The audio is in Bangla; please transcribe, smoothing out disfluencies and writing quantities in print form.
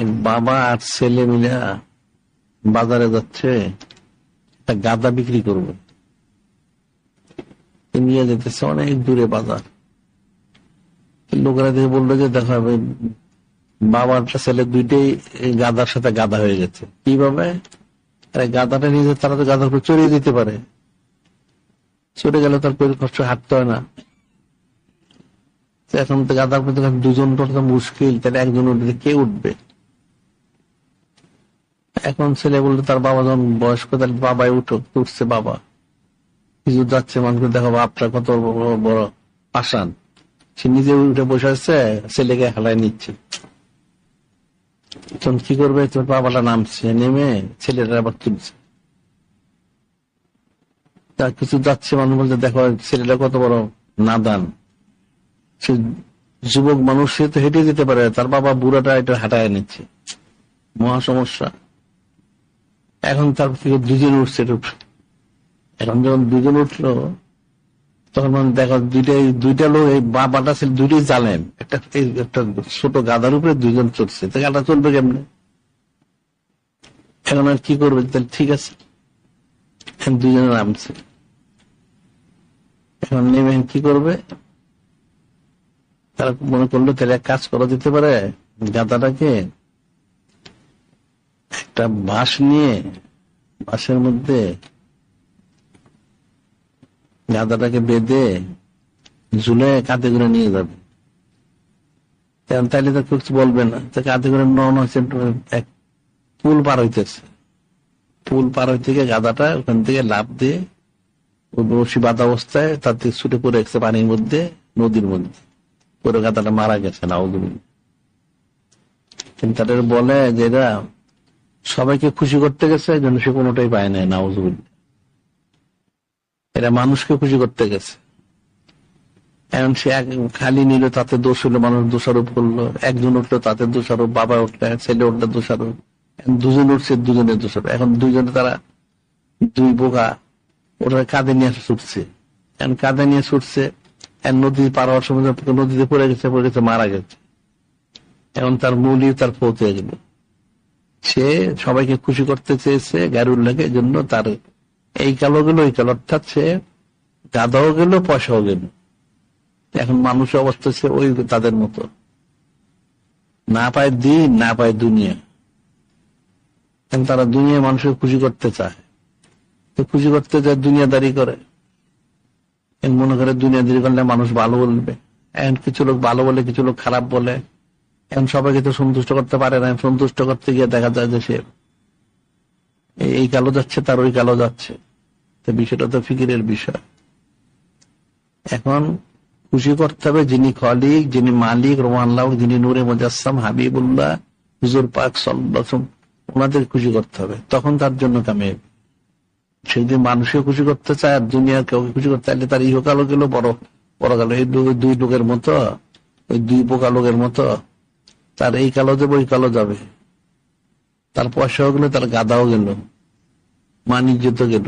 এক বাবা আর ছেলে মিলে বাজারে যাচ্ছে, একটা গাদা বিক্রি করবে, নিয়ে যেতেছে অনেক দূরে বাজার। লোকেরা দেখে বললো যে দেখো বাবার ছেলে দুইটাই গাদার সাথে গাদা হয়ে গেছে। কিভাবে? গাদাটা নিয়ে তারা তো গাদার উপর চড়িয়ে দিতে পারে, চড়ে গেলে তার পেট কষ্ট হাঁটতে হয় না। এখন তো গাদার উপর দুজন তো মুশকিল, তাহলে একজন উঠবে, কে উঠবে? এখন ছেলে বললো তার বাবা যখন বয়স্ক, তাহলে বাবাই উঠছে। বাবা কিছু যাচ্ছে, মানুষকে দেখো বাপটা কত বড় পাষাণ, সে নিজে উঠে বসে আছে, ছেলেকে হালায় নিচ্ছে। তখন কি করবে? তোর বাবাটা নামছে, নেমে ছেলেটা আবার তুলছে। তা কিছু যাচ্ছে, মানুষ বলছে দেখো ছেলেটা কত বড় নাদান, সে যুবক মানুষ, সে তো হেঁটে যেতে পারে, তার বাবা বুড়াটা এটা হাঁটায় নিচ্ছে, মহা সমস্যা। এখন তার দুজন উঠছে। এখন যখন দুজন উঠলো, তখন দেখো দুইটা লোক, এই বাবাটা ছিল দুইটাই জালেম, একটা ছোট গাদার উপরে দুইজন চড়ছে, তো গাটা চলবে কেমনে? এখন আর কি করবে? তাহলে ঠিক আছে, এখন দুইজনে নামছে। এখন নেমে কি করবে? তারা মনে করলো তাহলে এক কাজ করা যেতে পারে, গাদাটাকে একটা বাঁশ নিয়ে, বাঁশের মধ্যে গাদাটাকে বেঁধে ঝুলে কাঁধে করে নিয়ে যাবে। তাইলে তো কিছু বলবে না। কাঁধে করে নেওয়া হচ্ছে, এক পুল পার হইতেছে, পুল পার হইতে গিয়ে গাদাটা ওখান থেকে লাফ দিয়ে রশি বাঁধা অবস্থায় তার থেকে ছুটে পড়ে গেছে পানির মধ্যে, নদীর মধ্যে পুরো গাদাটা মারা গেছে। নাউজুবিল্লাহ। কিন্তু তাদের বলে যে এরা সবাইকে খুশি করতে গেছে, এই জন্য সে কোনোটাই পায় নাই। নাউজুবিল্লাহ। এরা মানুষকে খুশি করতে গেছে। এখন সে খালি নিল, তাতে দোষ হলো, মানুষ দোষারোপ করলো। একজন উঠলো, তাতে দোষারোপ, বাবা উঠলে, ছেলে উঠলে দোষারোপ, দুজন উঠছে, দুজনের দোষারোপ। এখন দুজনে তারা দুই বোকা, ওটা কাঁধে নিয়ে ছুটছে। এখন কাঁধে নিয়ে ছুটছে, নদী পার হওয়ার সময় নদীতে পড়ে গেছে, মারা গেছে। এখন তার মূলই তার পৌঁছে গেল। সে সবাইকে খুশি করতে চেয়েছে গারুর লাগে, জন্য তার এই কালো গেল, ওই কালো, অর্থাৎ সে গাদাও গেল, পয়সাও গেল। এখন মানুষের অবস্থা সে ওই তাদের মতো, না পায় দিন, না পায় দুনিয়া। তারা দুনিয়া মানুষকে খুশি করতে চায়, তো খুশি করতে যায় দুনিয়াদারি করে। মনে করে দুনিয়াদারি করলে মানুষ ভালো বলবে। এখন কিছু লোক ভালো বলে, কিছু লোক খারাপ বলে। এখন সবাইকে তো সন্তুষ্ট করতে পারে না। সন্তুষ্ট করতে গিয়ে দেখা যায় যে সে এই কালো যাচ্ছে, তার ওই কালো যাচ্ছে। তো বিষয়টা তো ফিকিরের বিষয়। এখন খুশি করতে হবে যিনি খলিক, যিনি মালিক, রহমানুল্লাহ, যিনি নূরে মুজাসসাম, হাবিবুল্লাহ, হুজুর পাক সাল্লাল্লাহু আলাইহি ওয়াসাল্লাম, ওনাদের খুশি করতে হবে, তখন তার জন্য কামিয়াবি। সে যদি মানুষকে খুশি করতে চায় আর দুনিয়ার কেউ খুশি করতে চাইলে তার ইহকালও গেল, বড় গেল। এই দুই লোকের মতো, ওই দুই পোকা লোকের মতো, তার এই কালো যাবে, ওই কালো যাবে, তার পয়সাও গেল, তার গাদাও গেল, মান ইজ্জতও গেল।